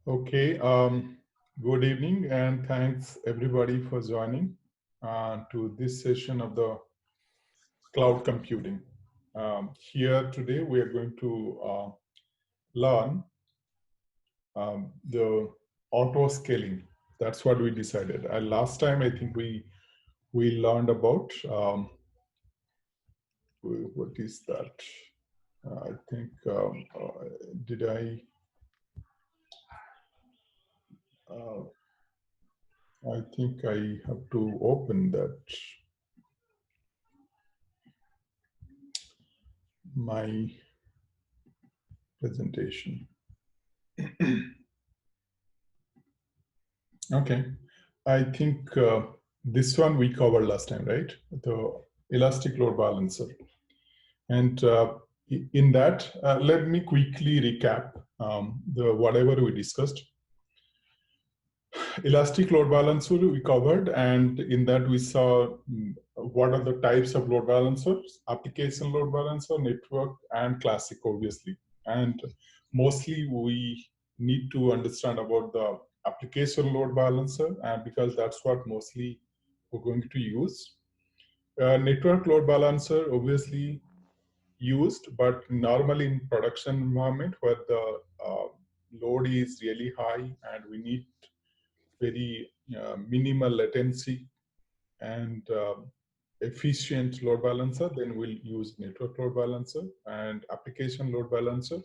Okay, good evening and thanks everybody for joining to this session of the cloud computing. Here today we are going to learn the auto scaling. That's what we decided. Last time I think we learned about what is that? I think did I? I think I have to open that my presentation. Okay, I think this one we covered last time, right? The elastic load balancer. And in that, let me quickly recap the whatever we discussed. Elastic load balancer we covered, and in that we saw what are the types of load balancers: application load balancer, network, and classic, obviously. And mostly we need to understand about the application load balancer, and because that's what mostly we're going to use. Network load balancer obviously used, but normally in production environment where the load is really high and we need very minimal latency and efficient load balancer, then we'll use network load balancer. And application load balancer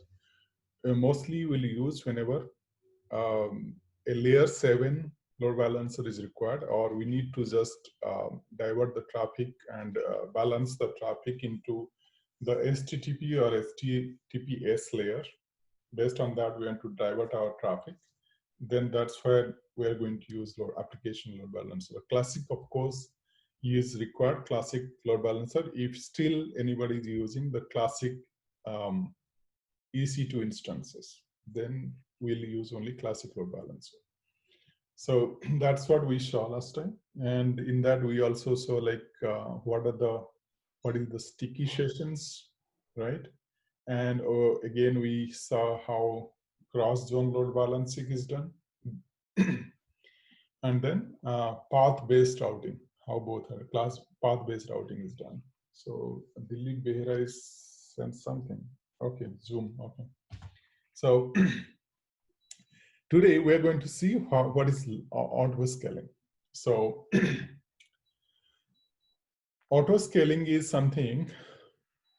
mostly we'll use whenever a layer 7 load balancer is required, or we need to just divert the traffic and balance the traffic into the HTTP or HTTPS layer. Based on that, we want to divert our traffic. Then that's where we are going to use application load balancer. Classic, of course, is required, classic load balancer, if still anybody is using the classic EC2 instances, then we'll use only classic load balancer. So that's what we saw last time. And in that, we also saw like what is the sticky sessions, right? And again, we saw how cross-zone load balancing is done. And then path-based routing, how both are path-based routing is done. So Dilip Behra is sent something. Okay, Zoom, okay. So today we're going to see what is auto-scaling. So auto-scaling is something,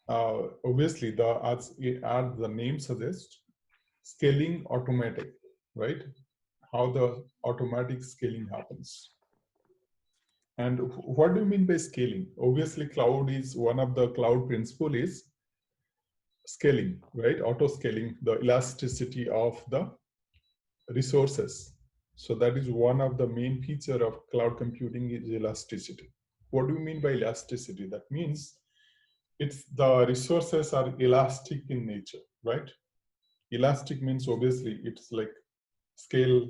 obviously, as the name suggests, scaling automatic, right? How the automatic scaling happens. And what do you mean by scaling? Obviously, cloud is one of the cloud principle is scaling, right? Auto-scaling, the elasticity of the resources. So that is one of the main feature of cloud computing is elasticity. What do you mean by elasticity? That means it's the resources are elastic in nature, right? Elastic means obviously it's like scale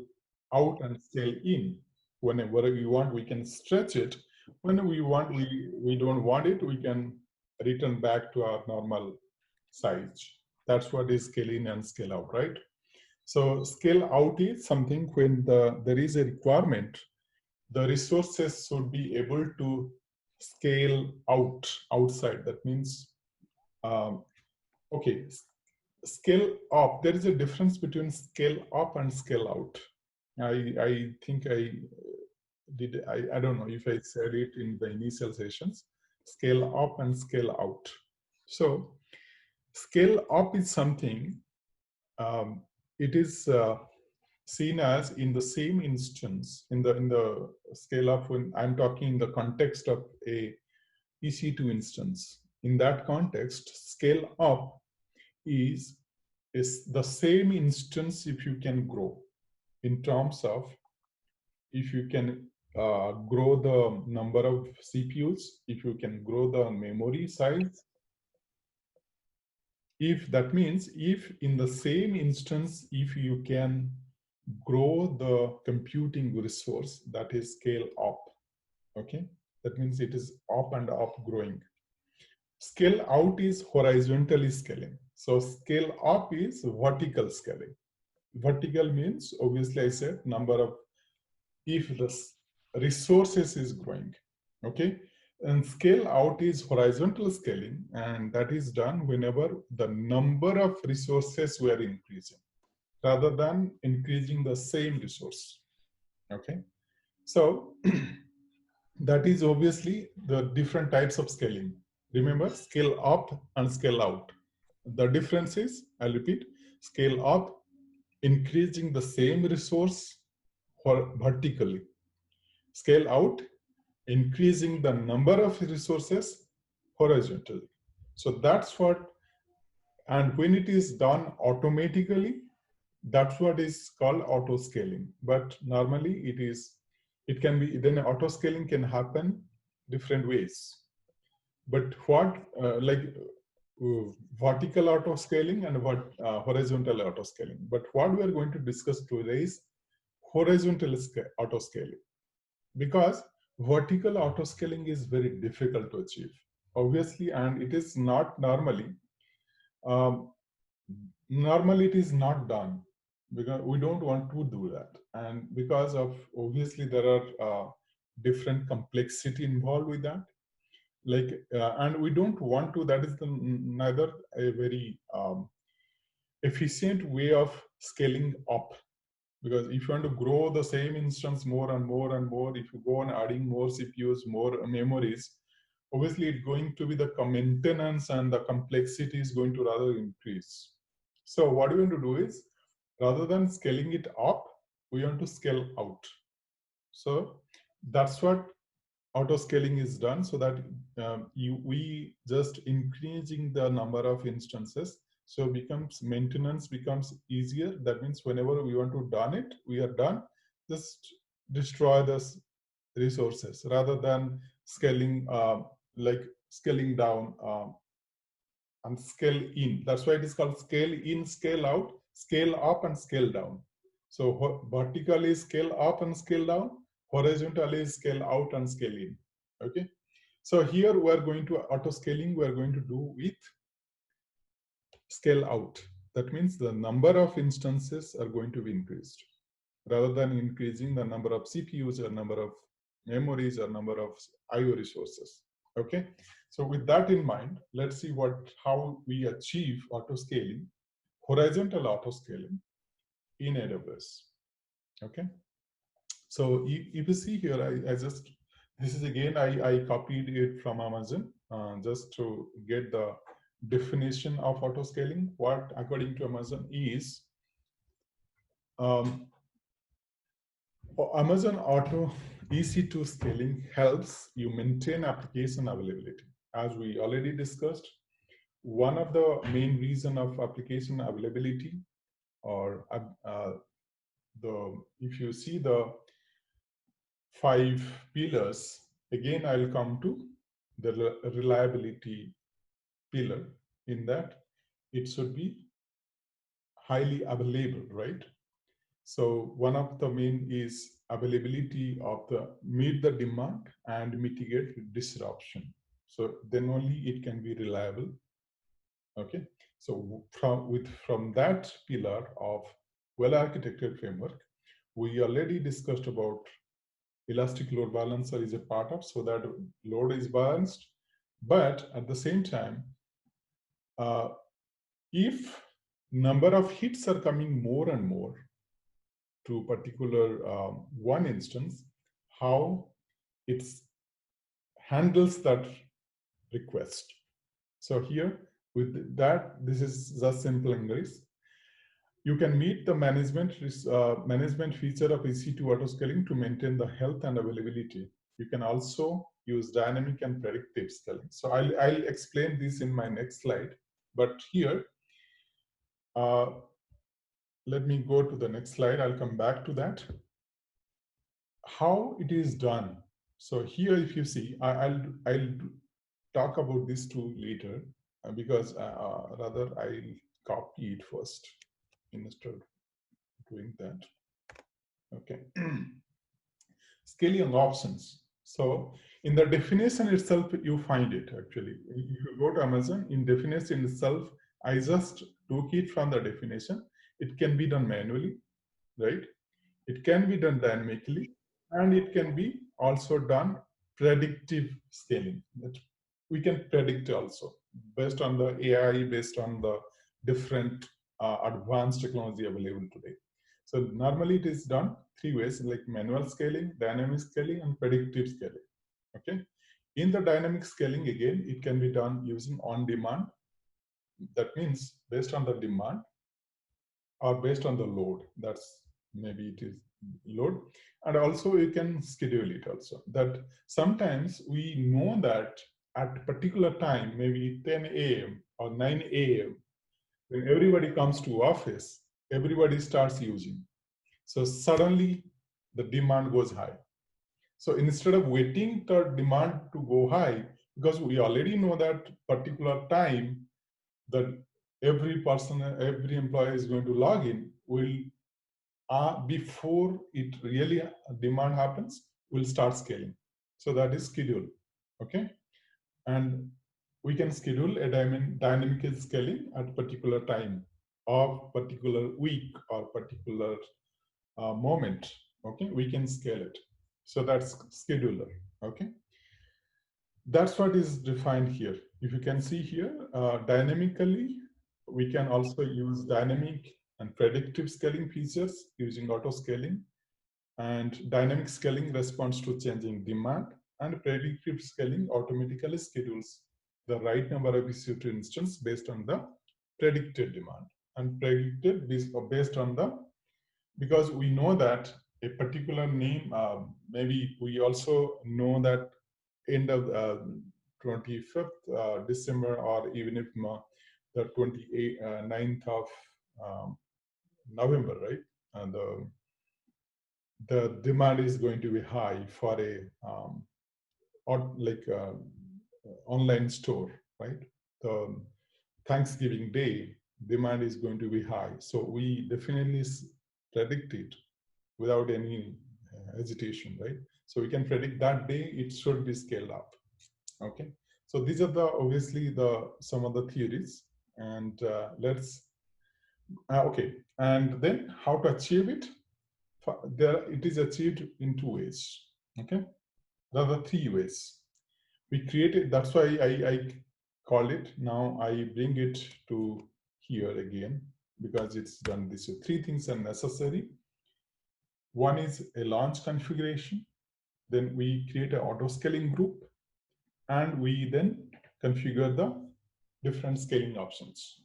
out and scale in. Whenever we want, we can stretch it. When we want, we don't want it, we can return back to our normal size. That's what is scale in and scale out, right? So scale out is something when there is a requirement, the resources should be able to scale outside. That means, okay, scale up. There is a difference between scale up and scale out. I think I don't know if I said it in the initial sessions, scale up and scale out. So scale up is something, it is seen as in the same instance, in the scale up, when I'm talking in the context of a EC2 instance. In that context, scale up is the same instance if you can grow, in terms of if you can grow the number of CPUs, if you can grow the memory size. If that means if in the same instance, if you can grow the computing resource, that is scale up, okay? That means it is up and up growing. Scale out is horizontally scaling. So scale up is vertical scaling. Vertical means, obviously I said, number of, if the resources is growing, okay? And scale out is horizontal scaling, and that is done whenever the number of resources were increasing rather than increasing the same resource, okay? So that is obviously the different types of scaling. Remember, scale up and scale out. The difference is, I'll repeat, scale up, increasing the same resource vertically. Scale out, increasing the number of resources horizontally. So that's what, and when it is done automatically, that's what is called auto scaling. But normally it can be, then auto scaling can happen different ways. But what, vertical auto scaling and what horizontal auto scaling. But what we are going to discuss today is horizontal auto scaling, because vertical auto scaling is very difficult to achieve, obviously, and it is not normally. Um, Normally, it is not done because we don't want to do that, and because of, obviously, there are different complexity involved with that. And we don't want to. That is neither a very efficient way of scaling up, because if you want to grow the same instance more and more and more, if you go on adding more CPUs, more memories, obviously it's going to be the maintenance and the complexity is going to rather increase. So what we want to do is, rather than scaling it up, we want to scale out. So that's what auto scaling is done, so that we just increasing the number of instances, so becomes maintenance becomes easier. That means whenever we want to done it, we are done, just destroy the resources rather than scaling, scaling down and scale in. That's why it is called scale in, scale out, scale up and scale down. So vertically scale up and scale down, horizontally scale out and scale in. Okay. So here we are going to auto scaling, we are going to do with scale out. That means the number of instances are going to be increased rather than increasing the number of CPUs or number of memories or number of IO resources. Okay, so with that in mind, let's see how we achieve auto scaling, horizontal auto scaling in AWS. Okay, so if you see here, I just, this is again, I copied it from Amazon just to get the definition of auto scaling. What, according to Amazon, is Amazon Auto EC2 scaling helps you maintain application availability. As we already discussed, one of the main reason of application availability, or if you see the 5 pillars, again I'll come to the reliability pillar. In that, it should be highly available, right? So one of the main is availability of the meet the demand and mitigate disruption. So then only it can be reliable. Okay. So from that pillar of well-architected framework, we already discussed about elastic load balancer is a part of, so that load is balanced. But at the same time, if number of hits are coming more and more to particular one instance, how it handles that request. So here with that, this is just simple English. You can meet the management feature of EC2 autoscaling to maintain the health and availability. You can also use dynamic and predictive scaling. So I'll explain this in my next slide. But here, let me go to the next slide. I'll come back to that. How it is done. So here, if you see, I'll talk about this too later, because rather I'll copy it first instead of doing that. Okay. Scaling options. So in the definition itself, you find it actually. If you go to Amazon, in definition itself, I just took it from the definition. it can be done manually, right? It can be done dynamically, and it can be also done predictive scaling. That we can predict also based on the AI, based on the different advanced technology available today. So normally it is done three ways, like manual scaling, dynamic scaling, and predictive scaling. Okay. In the dynamic scaling, again, it can be done using on demand. That means based on the demand or based on the load. That's maybe it is load. And also you can schedule it also. That sometimes we know that at particular time, maybe 10 a.m. or 9 a.m., when everybody comes to office, everybody starts using. So suddenly the demand goes high. So instead of waiting the demand to go high, because we already know that particular time that every person, every employee is going to log in, will before it really demand happens, we'll start scaling. So that is schedule, okay? And we can schedule a dynamic scaling at particular time or particular week or particular moment, okay? We can scale it. So that's scheduler, okay? That's what is defined here. If you can see here, dynamically, we can also use dynamic and predictive scaling features using auto scaling, and dynamic scaling responds to changing demand, and predictive scaling automatically schedules the right number of EC2 instance based on the predicted demand, and predicted based on the, because we know that a particular name, maybe we also know that end of 25th December, or even if the 29th of November, right? And the demand is going to be high for a or like online store, right? The Thanksgiving Day demand is going to be high, so we definitely predict it without any hesitation, right? So we can predict that day it should be scaled up. Okay, so these are the obviously the some of the theories, and let's okay, and then how to achieve it. There it is achieved in two ways. Okay, there are three ways. We created, that's why I call it, now I bring it to here again because it's done this way. Three things are necessary. One is a launch configuration, then we create an auto scaling group, and we then configure the different scaling options,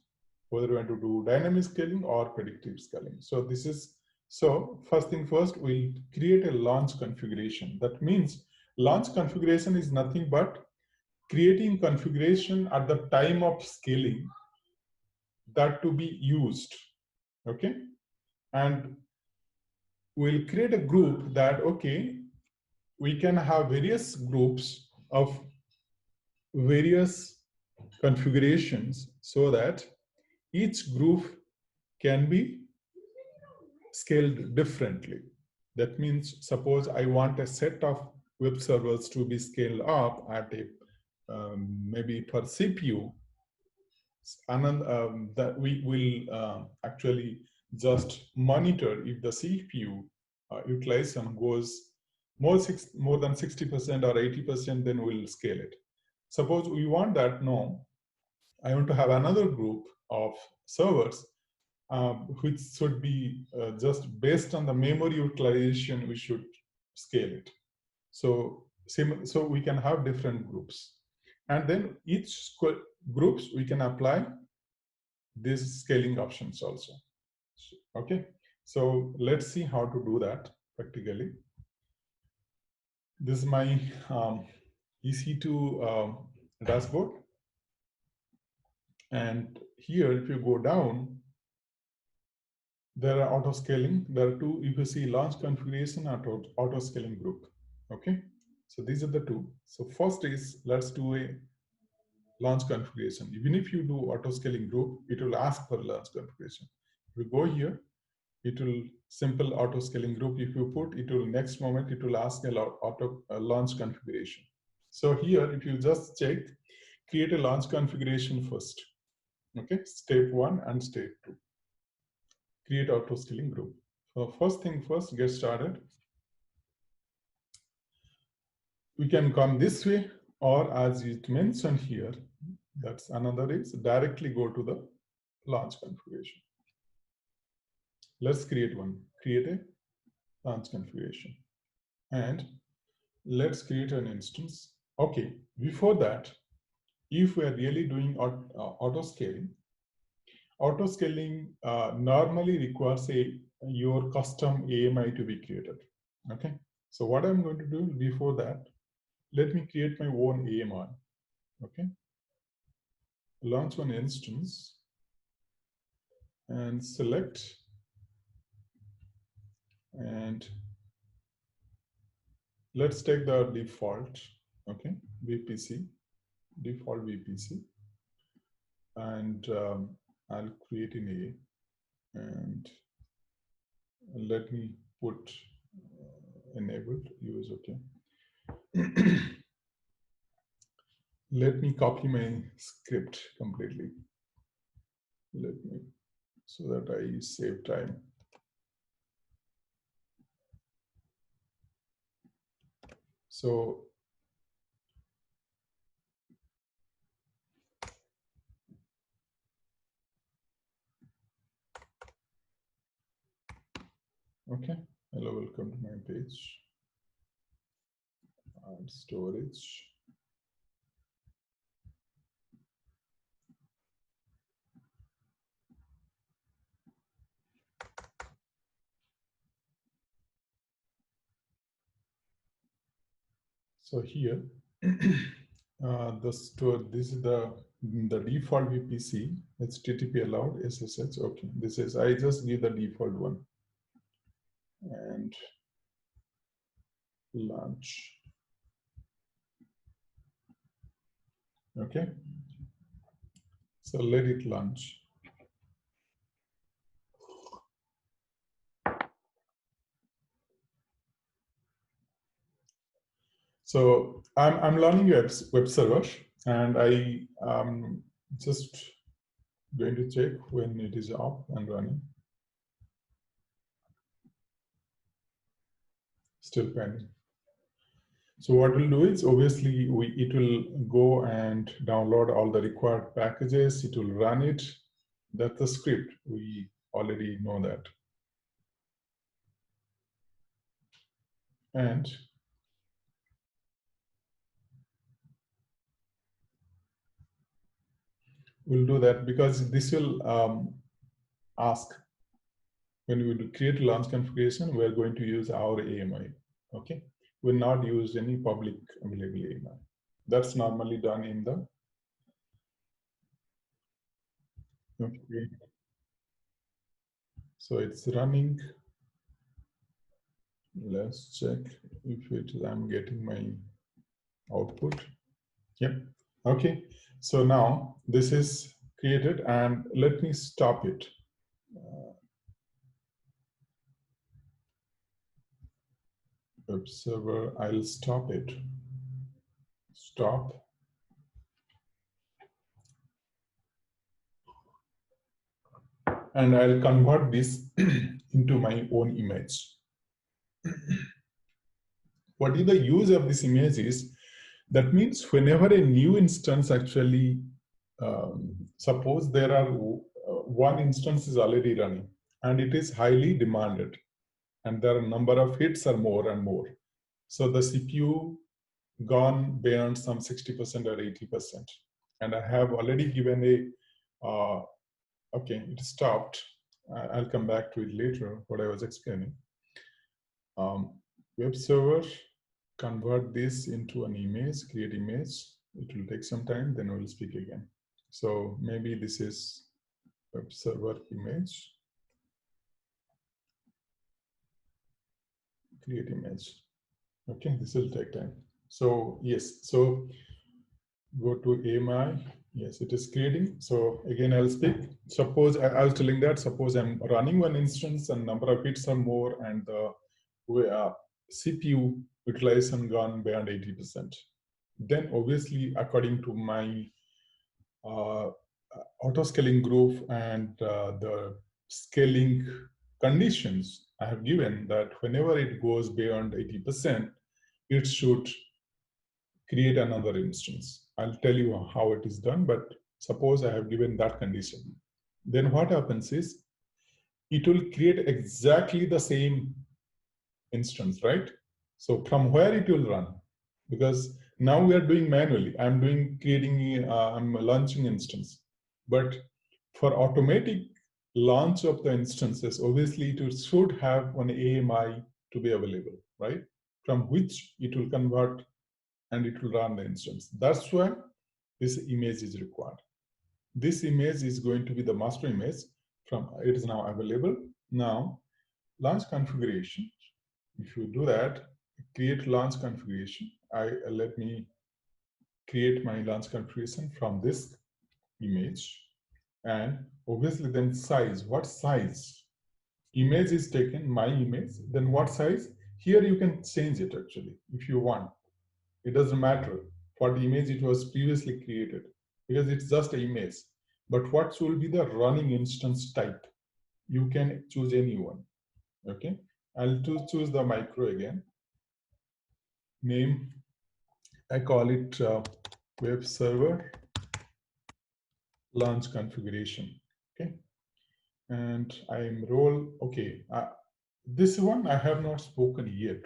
whether we want to do dynamic scaling or predictive scaling. So this is, so first thing first, we'll create a launch configuration. That means launch configuration is nothing but creating configuration at the time of scaling that to be used, okay? And we'll create a group that, okay, we can have various groups of various configurations so that each group can be scaled differently. That means, suppose I want a set of web servers to be scaled up at a maybe per CPU, and that we will actually just monitor if the CPU utilization goes more than 60% or 80%, then we'll scale it. Suppose we want that, no, I want to have another group of servers which should be just based on the memory utilization, we should scale it. So we can have different groups, and then each groups we can apply these scaling options also. Okay, so let's see how to do that practically. This is my EC2 dashboard, and here if you go down, there are auto scaling. There are two, if you see launch configuration and auto scaling group. Okay, so these are the two. So first is, let's do a launch configuration. Even if you do auto scaling group, it will ask for launch configuration. If you go here, it will simple auto scaling group. If you put, it will next moment, it will ask a auto launch configuration. So here, if you just check, create a launch configuration first. Okay, step 1 and step 2. create auto-scaling group. So first thing first, get started. We can come this way, or as it mentioned here, that's another is directly go to the launch configuration. Let's create one. Create a launch configuration. And let's create an instance. Okay, before that, if we are really doing auto-scaling, auto-scaling normally requires your custom AMI to be created. Okay, so what I'm going to do before that, let me create my own AMI. Okay, launch one instance and select, and let's take the default. Okay, VPC, default VPC, and I'll create an A, and let me put enabled use. Okay. Let me copy my script completely. Let me, so that I save time. So okay, hello, welcome to my page. Add storage. So here, this is the default VPC. It's HTTP allowed SSH. Okay, this is, I just give the default one and launch. Okay, so let it launch. So I'm learning web server, and I just going to check when it is up and running. Still pending. So what we'll do is, obviously it will go and download all the required packages. It will run it. That's the script. We already know that. And we'll do that because this will ask, when we do create launch configuration, we're going to use our AMI. Okay, we'll not use any public available AMI. That's normally done in the okay. So it's running. Let's check if it I'm getting my output. Yep. Okay. So now this is created, and let me stop it. Web server, I'll stop it. Stop. And I'll convert this into my own image. What is the use of this image is, that means whenever a new instance actually, suppose there are one instance is already running and it is highly demanded, and there are a number of hits are more and more. So the CPU gone beyond some 60% or 80%. And I have already given a, okay, it stopped. I'll come back to it later, what I was explaining. Web server, convert this into an image, create image. It will take some time, then we'll speak again. So maybe this is web server image, create image. Okay, this will take time. So yes, so go to AMI. Yes, it is creating. So again, I'll speak. Suppose I was telling that, suppose I'm running one instance and number of hits are more, and the CPU utilization gone beyond 80%. Then obviously, according to my auto-scaling group and the scaling conditions I have given that whenever it goes beyond 80%, it should create another instance. I'll tell you how it is done, but suppose I have given that condition. Then what happens is it will create exactly the same instance, right? So from where it will run? Because now we are doing manually. I'm launching instance. But for automatic launch of the instances, obviously it should have an AMI to be available, right? From which it will convert and it will run the instance. That's why this image is required. This image is going to be the master image. From it is now available. Now, launch configuration. If you do that, create launch configuration. Let me create my launch configuration from this image, and obviously then size. What size? Image is taken, my image. Then what size? Here you can change it actually if you want. It doesn't matter what image it was previously created because it's just an image. But what should be the running instance type? You can choose any one. Okay, I'll choose the micro again. Name, I call it web server launch configuration. Okay, and I'm role. Okay, this one I have not spoken yet.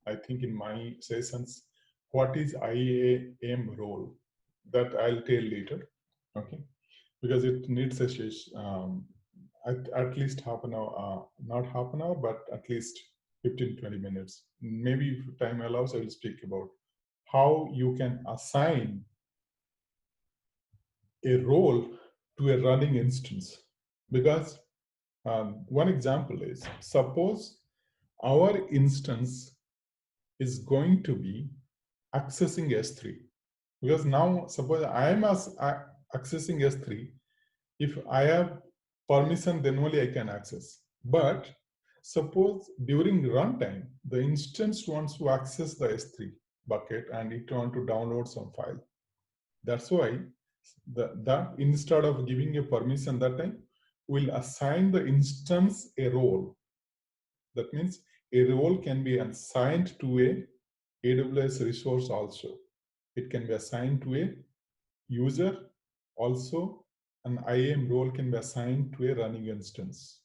I think in my sessions, what is IAM role? That I'll tell later. Okay, because it needs a at least half an hour, not half an hour, but at least 15-20 minutes. Maybe if time allows, I will speak about how you can assign a role to a running instance. Because one example is, suppose our instance is going to be accessing S3. Because now, suppose I am accessing S3, if I have permission, then only I can access. But suppose during runtime, the instance wants to access the S3 bucket and it wants to download some file. That's why that instead of giving a permission that time, we'll assign the instance a role. That means a role can be assigned to a AWS resource also. It can be assigned to a user also. An IAM role can be assigned to a running instance.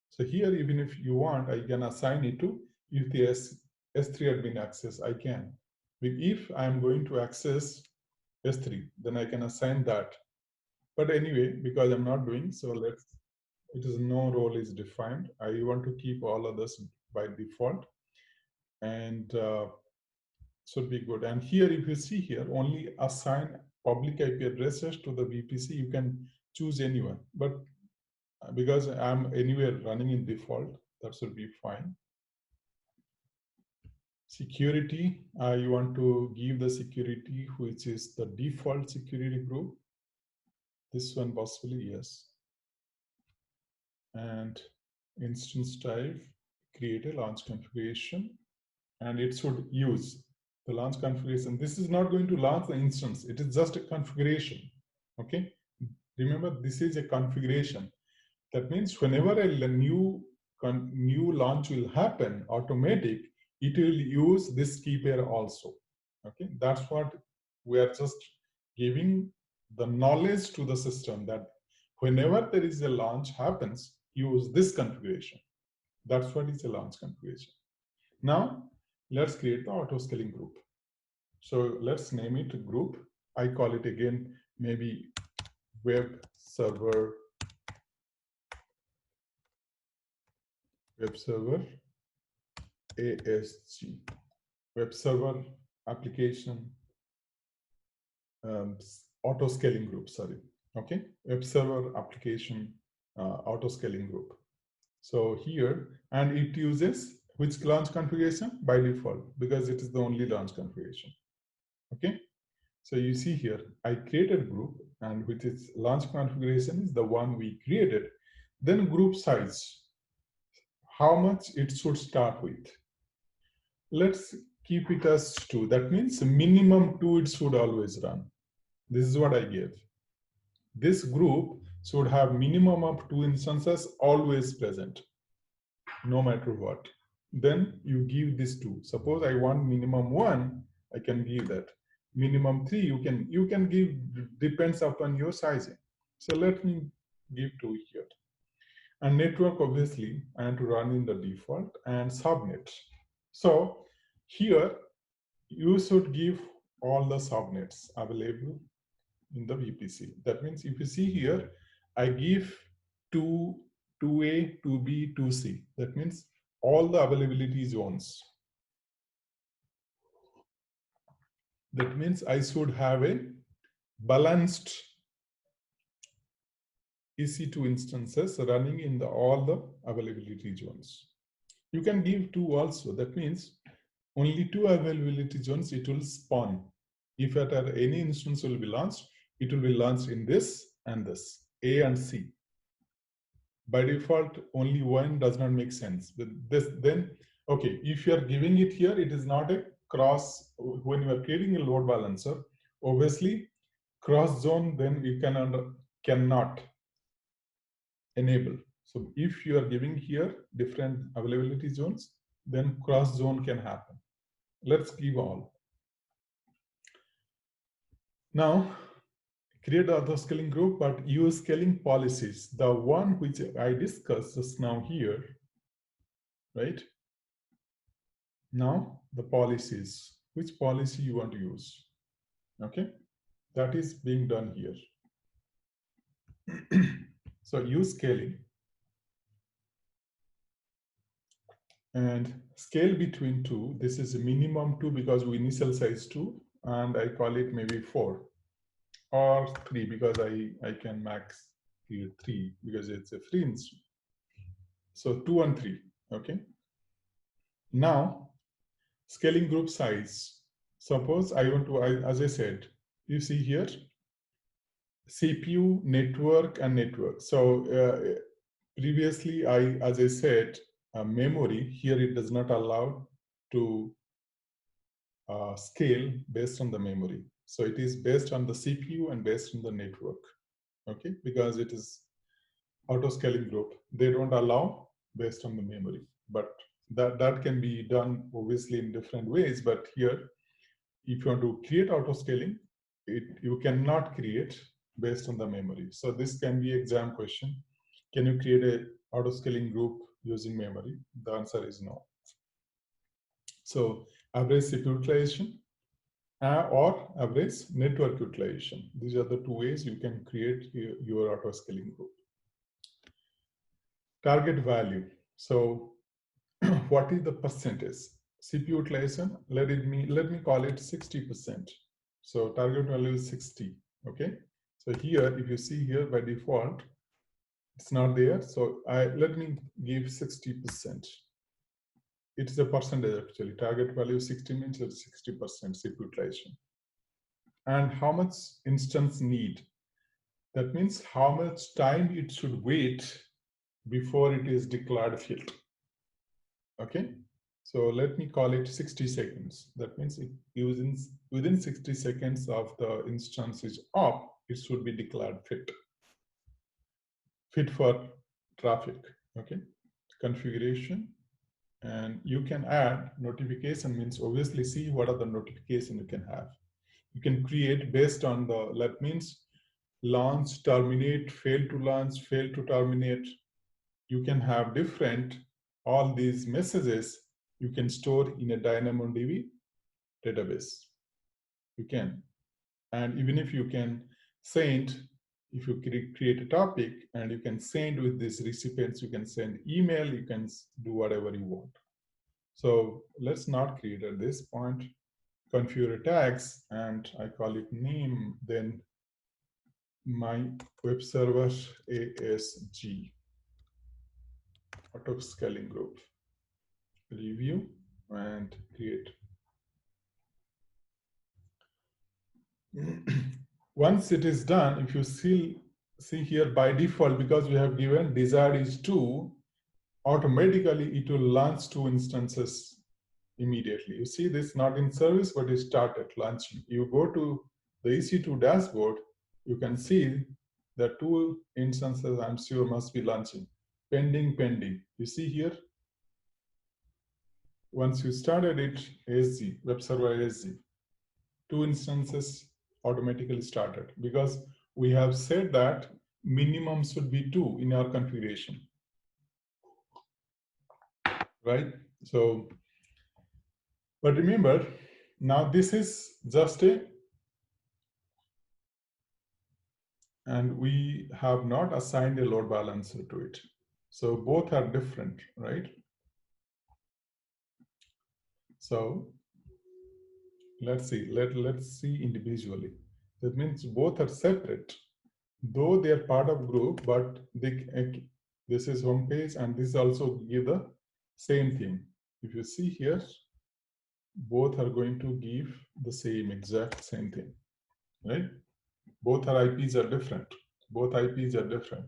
So here, even if you want, I can assign it to, if the S3 had been accessed, I can. If I'm going to access S3, then I can assign that. But anyway, because I'm not doing, so it is no role is defined. I want to keep all others by default, and should be good. And here, if you see here, only assign public IP addresses to the VPC. You can choose anyone, but because I'm anywhere running in default, that should be fine. Security, you want to give the security, which is the default security group. This one possibly, yes. And instance type, create a launch configuration, and it should use the launch configuration. This is not going to launch the instance. It is just a configuration. Okay. Remember, this is a configuration. That means whenever a new launch will happen, automatic, it will use this key pair also. Okay, that's what we are just giving the knowledge to the system that whenever there is a launch happens, use this configuration. That's what is a launch configuration. Now, let's create the auto-scaling group. So let's name it group. I call it again, maybe web server ASG, web server application auto scaling group, sorry. Okay, web server application auto scaling group. So here, and it uses which launch configuration? By default, because it is the only launch configuration. Okay, so you see here, I created a group, and which is launch configuration is the one we created. Then group size, how much it should start with. Let's keep it as 2. That means minimum 2 it should always run. This is what I gave. This group should have minimum of 2 instances always present, no matter what. Then you give this 2. Suppose I want minimum 1, I can give that. Minimum 3, you can give, depends upon your sizing. So let me give 2 here. And network, obviously, I am to run in the default and subnet. So here, you should give all the subnets available in the VPC. That means if you see here, I give 2A, 2B, 2C. That means all the availability zones. That means I should have a balanced EC2 instances running in all the availability zones. You can give 2 also. That means only 2 availability zones it will spawn. If at any instance will be launched, it will be launched in this and this, A and C. By default, only one does not make sense. Then, okay, if you are giving it here, it is not a cross. When you are creating a load balancer, obviously cross zone, then you cannot enable. So if you are giving here different availability zones, then cross zone can happen. Let's give all. Now, create the autoscaling group, but use scaling policies. The one which I discussed just now here, right? Now, the policies, which policy you want to use, okay? That is being done here. So use scaling and scale between 2. This is a minimum 2 because we initial size 2, and I call it maybe 4 or 3 because I can max here 3 because it's a free instance. So 2 and 3, okay? Now, scaling group size. Suppose I want to, as I said, you see here, CPU, network, and network. So previously, as I said, memory, here it does not allow to scale based on the memory. So it is based on the CPU and based on the network, okay? Because it is auto-scaling group. They don't allow based on the memory, but that can be done obviously in different ways. But here, if you want to create auto-scaling, you cannot create based on the memory. So this can be exam question. Can you create a auto-scaling group using memory? The answer is no. So average CPU utilization or average network utilization. These are the 2 ways you can create your auto-scaling group. Target value. So what is the percentage? CPU utilization, let me call it 60%. So target value is 60, okay? So here, if you see here by default, it's not there. So let me give 60%. It's a percentage actually. Target value 60 means it's 60% CPU utilization. And how much instance need? That means how much time it should wait before it is declared filled. Okay? So let me call it 60 seconds. That means within 60 seconds of the instance is up, it should be declared fit for traffic. Okay, configuration, and you can add notification. Means obviously see what are the notification you can have. You can create based on that means launch, terminate, fail to launch, fail to terminate. You can have different all these messages. You can store in a DynamoDB database. You can, and even if you can send, if you create a topic and you can send with these recipients, you can send email, you can do whatever you want. So let's not create at this point. Configure tags, and I call it name, then my web server ASG, auto scaling group, review and create. Once it is done, if you see here by default, because we have given desired is 2, automatically it will launch 2 instances immediately. You see this not in service, but it started launching. You go to the EC2 dashboard, you can see There are two instances I'm sure must be launching. Pending, pending. You see here, once you started it, ASG, web server ASG, two instances automatically started because we have said that minimum should be 2 in our configuration, right? So, but remember, now this is just a, and we have not assigned a load balancer to it. So both are different, right? So let's see, let's see individually. That means both are separate, though they are part of group, but they, this is home page and this also give the same thing. If you see here, both are going to give the same exact same thing, right? Both our IPs are different. Both IPs are different.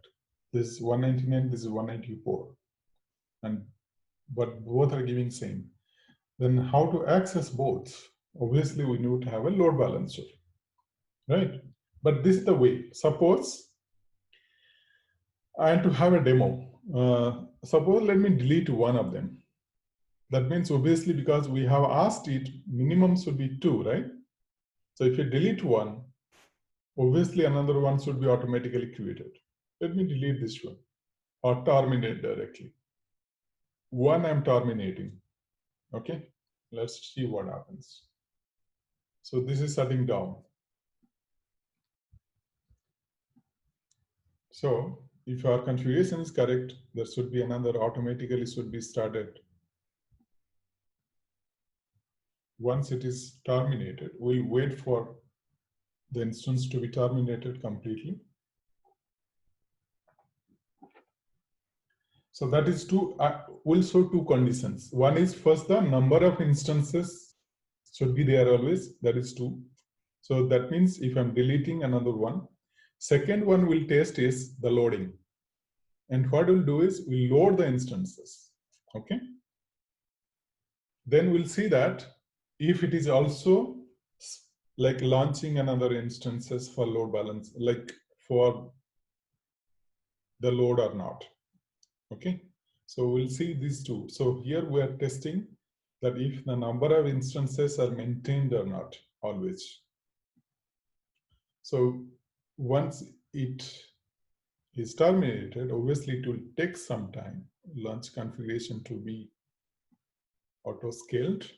This is 199, this is 194, and but both are giving same. Then how to access both? Obviously, we need to have a load balancer, right? But this is the way. Suppose I want to have a demo. Suppose let me delete one of them. That means obviously because we have asked it, minimum should be 2, right? So if you delete one, obviously another one should be automatically created. Let me delete this one or terminate directly. One I'm terminating. Okay, let's see what happens. So this is shutting down. So if our configuration is correct, there should be another automatically should be started. Once it is terminated, we'll wait for the instance to be terminated completely. So that is two, will show two conditions. One is first the number of instances should be there always, that is 2. So that means if I'm deleting another one, second one will test is the loading. And what we'll do is we'll load the instances, okay? Then we'll see that if it is also like launching another instances for load balance, like for the load or not, okay? So we'll see these two. So here we are testing that if the number of instances are maintained or not, always. So once it is terminated, obviously it will take some time, launch configuration to be auto-scaled.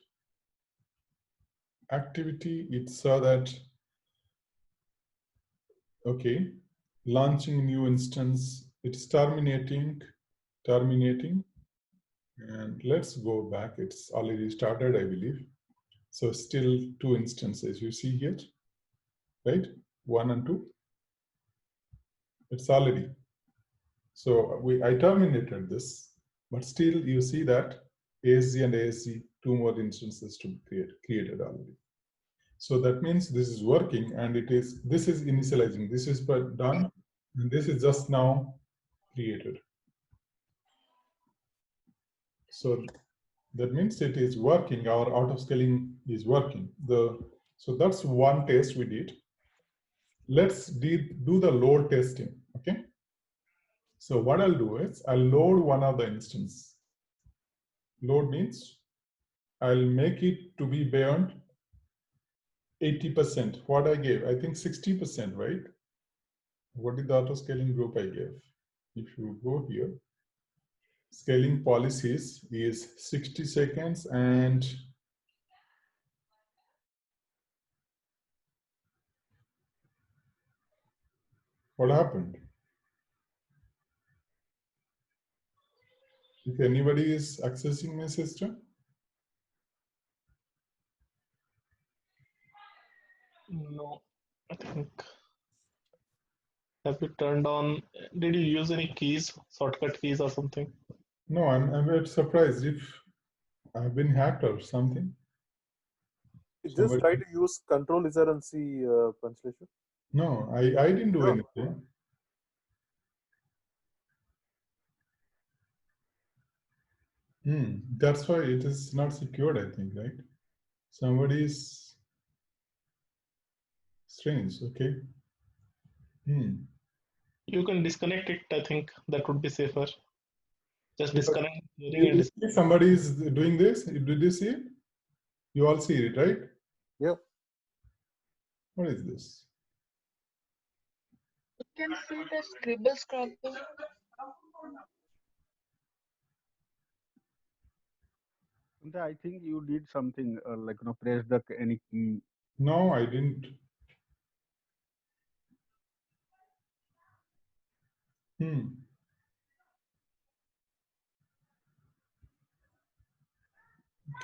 Activity, it saw that, okay, launching new instance, it's terminating, and let's go back. It's already started, I believe. So still 2 instances you see here, right? 1 and 2. It's already. So I terminated this, but still you see that ASG and ASG, 2 more instances to be created already. So that means this is working, and this is initializing. This is done, and this is just now created. So that means it is working. Our auto-scaling is working. So that's one test we did. Let's do the load testing, okay? So what I'll do is I'll load one of the instance. Load means I'll make it to be beyond 80%. What I gave, I think 60%, right? What is the auto-scaling group I gave? If you go here, scaling policies is 60 seconds and what happened? If anybody is accessing my system? No, I think. Have you turned on? Did you use any keys, shortcut keys or something? No, I'm a bit surprised if I've been hacked or something. Just try to use Control Z and see, Panchalesha. No, I didn't do anything. That's why it is not secured, I think, right? Somebody is strange, okay? You can disconnect it. I think that would be safer. Just Because disconnect hearing and if somebody is doing this, did you see it? You all see it, right? Yep. What is this? You can see the scribble scrabble. I think you did something like press the any key. No, I didn't.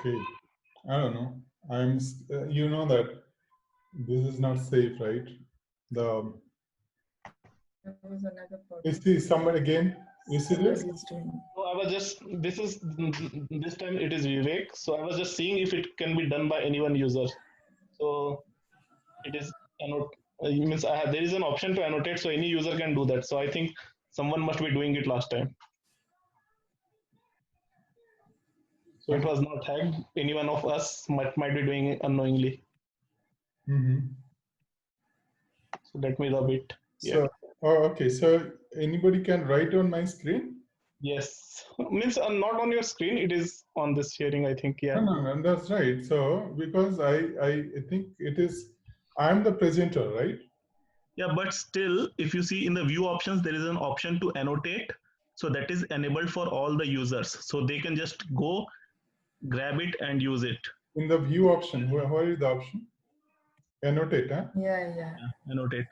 Okay, I don't know. You know that this is not safe, right? The There was another part. is this somebody again? You see this? Somebody's doing. so I was just this time it is Vivek. So I was just seeing if it can be done by any one user. So it is means there is an option to annotate, so any user can do that. So I think someone must be doing it last time. So it was not hacked. Any one of us might be doing it unknowingly. So let me rub it. So, oh, okay. So anybody can write on my screen? Yes, means not on your screen. It is on this sharing. I think. Yeah. No, that's right. So because I think it is, I'm the presenter, right? Yeah, but still, if you see in the view options, there is an option to annotate. So that is enabled for all the users. So they can just go, grab it and use it. In the view option, where is the option? Annotate, huh? Yeah. Annotate.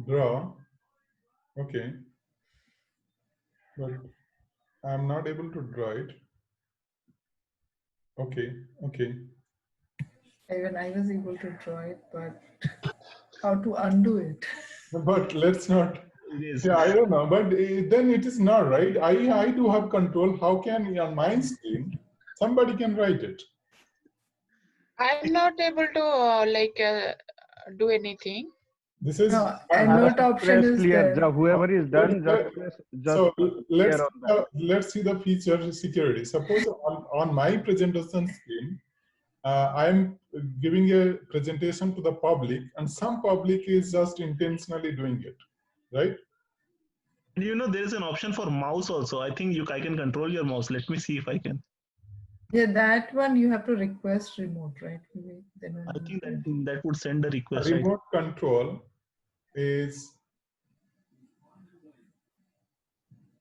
Draw. Okay. But I'm not able to draw it. Okay. Even I was able to draw it, but how to undo it? But let's not. It is. Yeah, I don't know. But then it is not right. I do have control. How can on my screen somebody can write it? I'm not able to do anything. This is No, annotate option is clear. there. Whoever is done, just press so clear on that. let's see the feature security. Suppose on my presentation screen, I am giving a presentation to the public, and some public is just intentionally doing it, right? You know, there is an option for mouse also. I think I can control your mouse. Let me see if I can. Yeah, that one you have to request remote, right? Then I think that would send a request. Remote control is,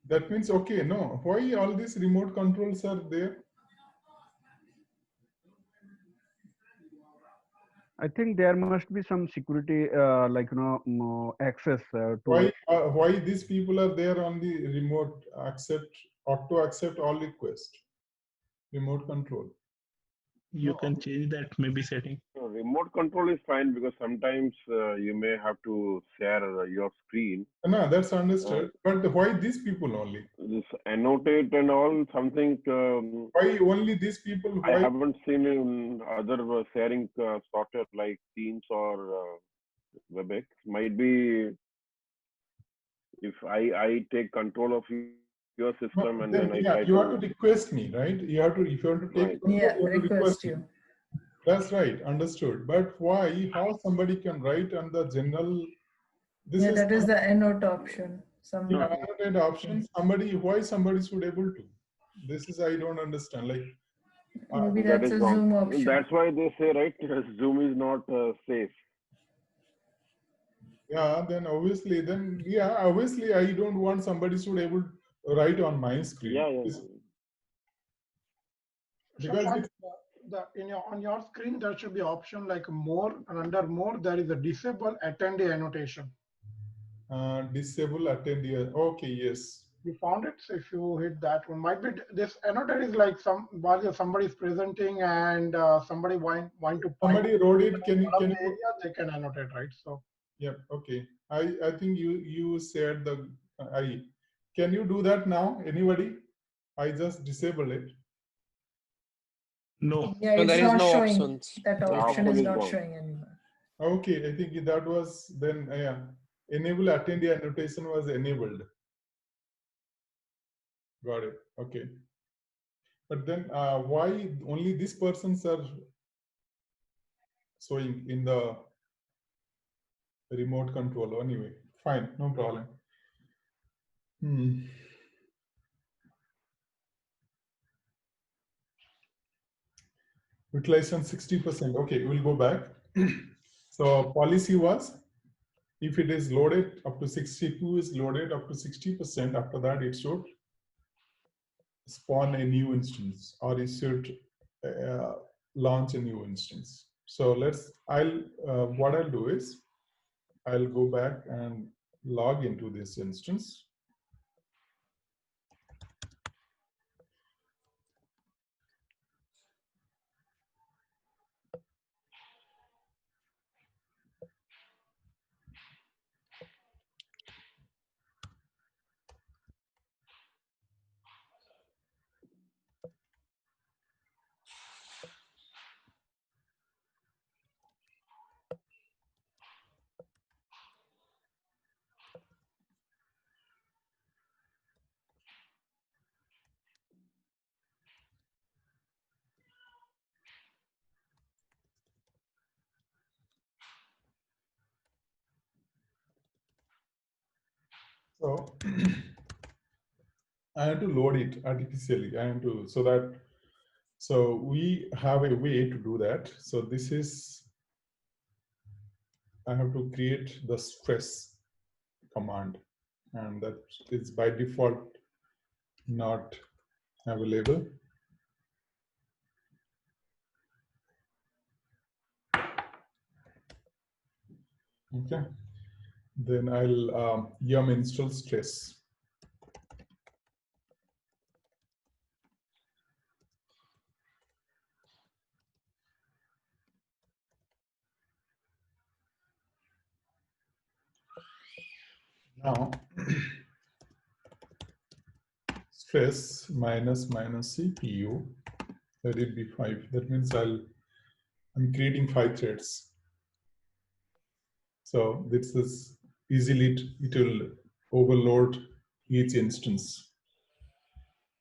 that means, okay, no, why all these remote controls are there? I think there must be some security, access to. Why these people are there on the remote auto accept all request, remote control? You can change that maybe setting. No, remote control is fine because sometimes you may have to share your screen. No, that's understood. But why these people only? This annotate and all something. Why only these people? Why? I haven't seen in other sharing software like Teams or WebEx. Might be if I take control of your system and then I try you have to request me, right? You have to, if you want to take control, yeah, you have to request you. That's right, understood. But why? How somebody can write on the general? This Yeah, is that is the annotate option. annotate option. Why somebody should able to? This is, I don't understand. Like maybe that's a Zoom option. That's why they say, right, Zoom is not safe. Yeah, then obviously I don't want somebody should able to write on my screen. Yeah. Because on your screen there should be option like more, and under more there is a disable attendee annotation. Disable attendee. Okay, yes. You found it. So if you hit that one, might be this annotate is like while somebody is presenting and somebody want to. Somebody wrote it. Can you? Area they can annotate, right? So. Yeah. Okay. I think you said the Can you do that now? Anybody? I just disable it. No. Yeah, it's there is not no showing. options. That option is not showing anymore. Okay, I think that was then, enable attendee annotation was enabled. Got it. Okay. But then why only these persons are showing in the remote control anyway. Fine, no problem. Utilization 60%. Okay, we'll go back. So policy was, if it is loaded up to 62 is loaded up to 60%, after that it should spawn a new instance, or it should launch a new instance. So what I'll do is I'll go back and log into this instance. So I have to load it artificially. So we have a way to do that. So this is, I have to create the stress command, and that is by default not available. Okay, then I'll yum install stress. Now stress minus CPU, let it be 5. That means I'm creating 5 threads. So this is easily, it will overload each instance.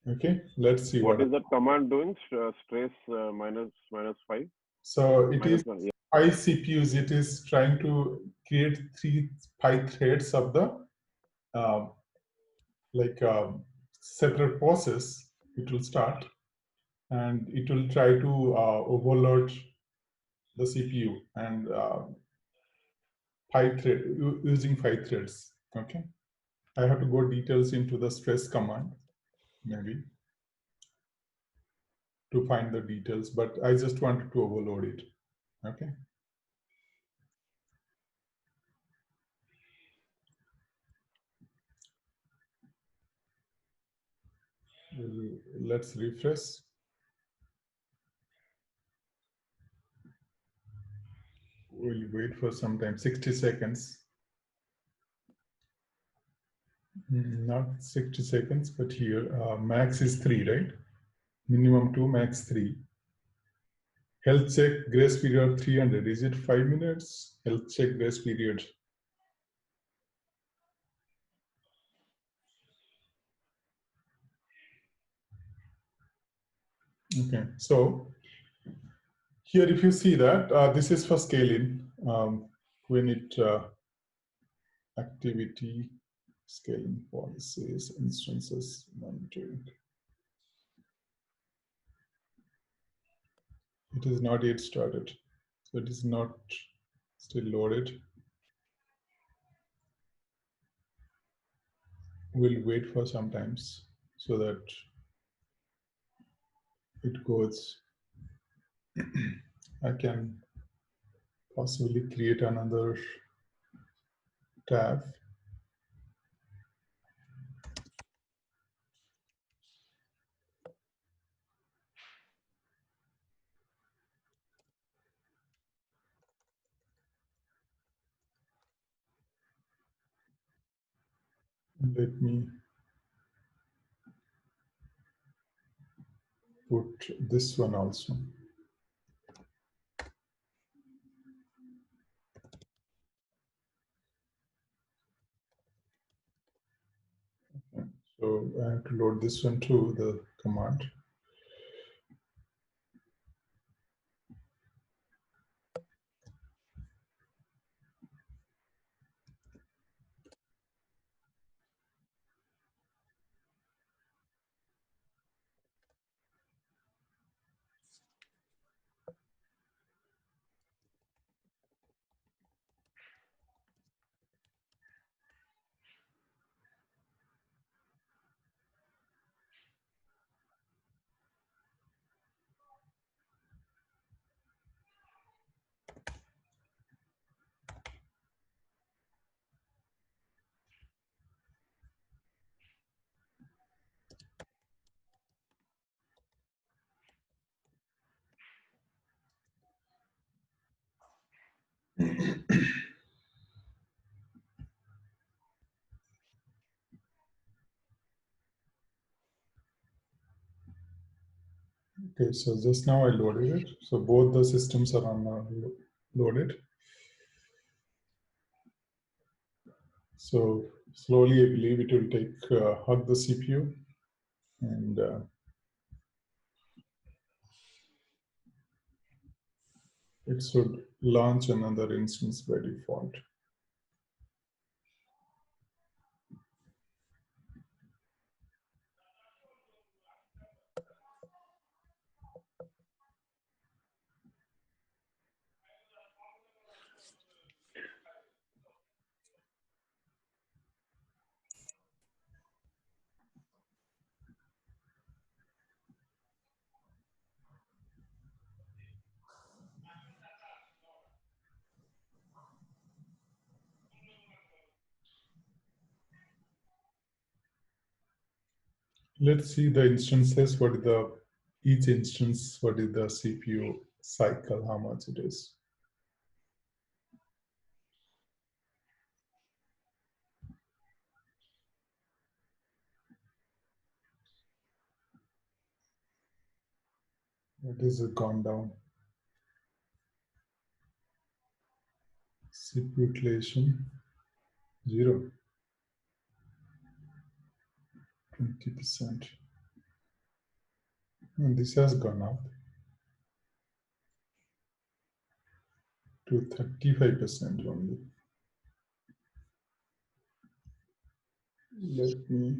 Okay, let's see What is that command doing? Stress minus 5. So it is 1, yeah. 5 CPUs. It is trying to create 5 threads of the separate process. It will start, and it will try to overload the CPU and 5 thread using 5 threads. Okay, I have to go details into the stress command maybe to find the details, but I just wanted to overload it. Okay. Let's refresh. We'll wait for some time, 60 seconds. Not 60 seconds, but here max is 3, right? Minimum 2, max 3. Health check grace period 300. Is it 5 minutes? Health check grace period. Okay, so here if you see that this is for scaling. When it activity, scaling policies, instances, monitoring. It is not yet started, so it is not still loaded. We'll wait for some times so that it goes. I can possibly create another tab. Let me put this one also. Okay. So I have to load this one too, the command. Okay, so just now I loaded it. So both the systems are loaded. So slowly, I believe it will take hug the CPU, and it should launch another instance by default. Let's see the instances. What is each instance? What is the CPU cycle? How much it is? What is it gone down? CPU utilization 0, 20%, and this has gone up to 35% only. Let me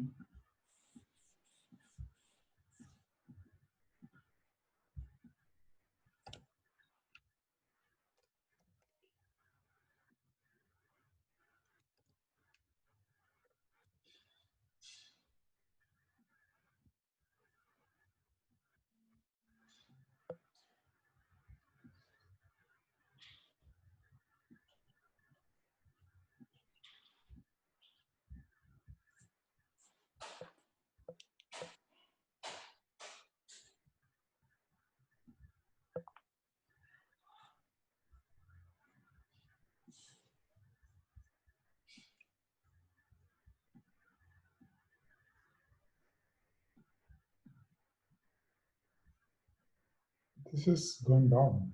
this has gone down.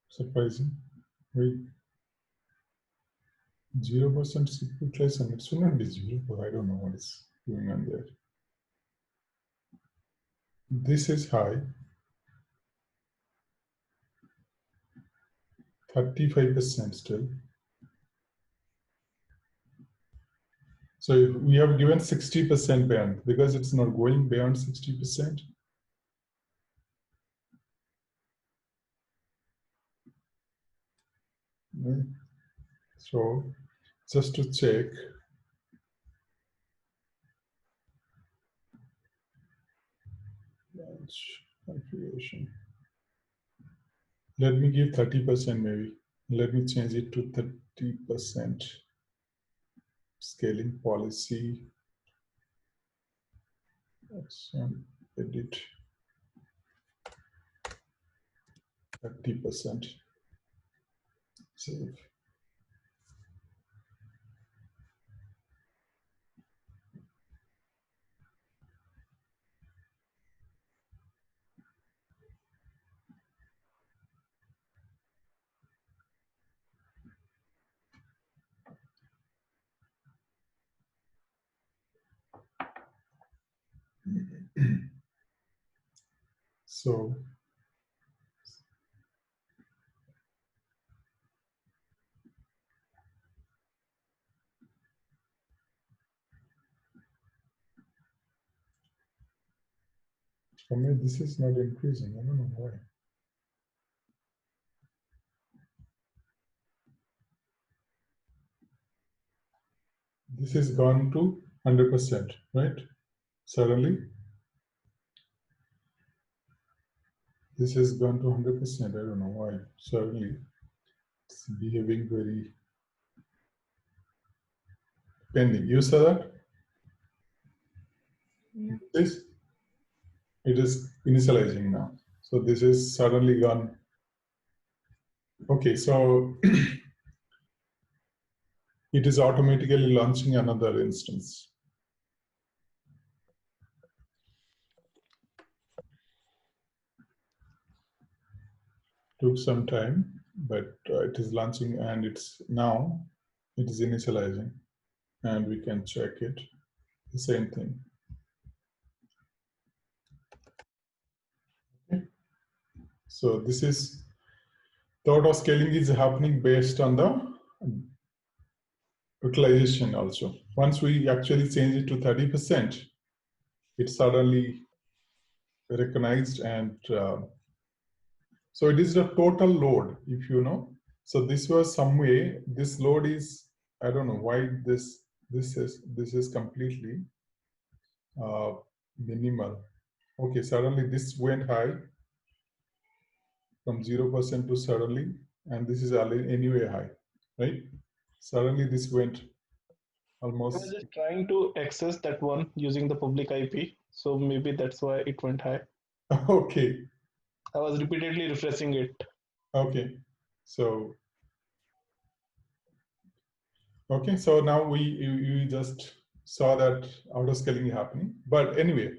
Surprising. Wait, 0% CPU utilization. It should not be 0, but I don't know what is going on there. This is high, 35% still. So if we have given 60% band because it's not going beyond 60%. Right. So just to check, launch configuration. Let me give 30% maybe. Let me change it to 30%. Scaling policy. Action, edit. 30%. Save. So for me, this is not increasing. I don't know why. This has gone to 100%, right? Suddenly, this has gone to 100%. I don't know why. Suddenly, it's behaving very pending. You saw that? Yeah. This, it is initializing now. So this is suddenly gone. Okay, so it is automatically launching another instance. Took some time, but it is launching, and it's now it is initializing, and we can check it. The same thing. Okay. So this is the autoscaling is happening based on the utilization also. Once we actually change it to 30%, it suddenly recognized, and so it is the total load, if you know. So this was some way, this load is, I don't know why this is completely minimal. Okay, suddenly this went high from 0% to suddenly, and this is anyway high, right? Suddenly this went I was almost. just trying to access that one using the public IP, so maybe that's why it went high. Okay. I was repeatedly refreshing it. Okay. So okay, so now we you just saw that autoscaling happening. But anyway,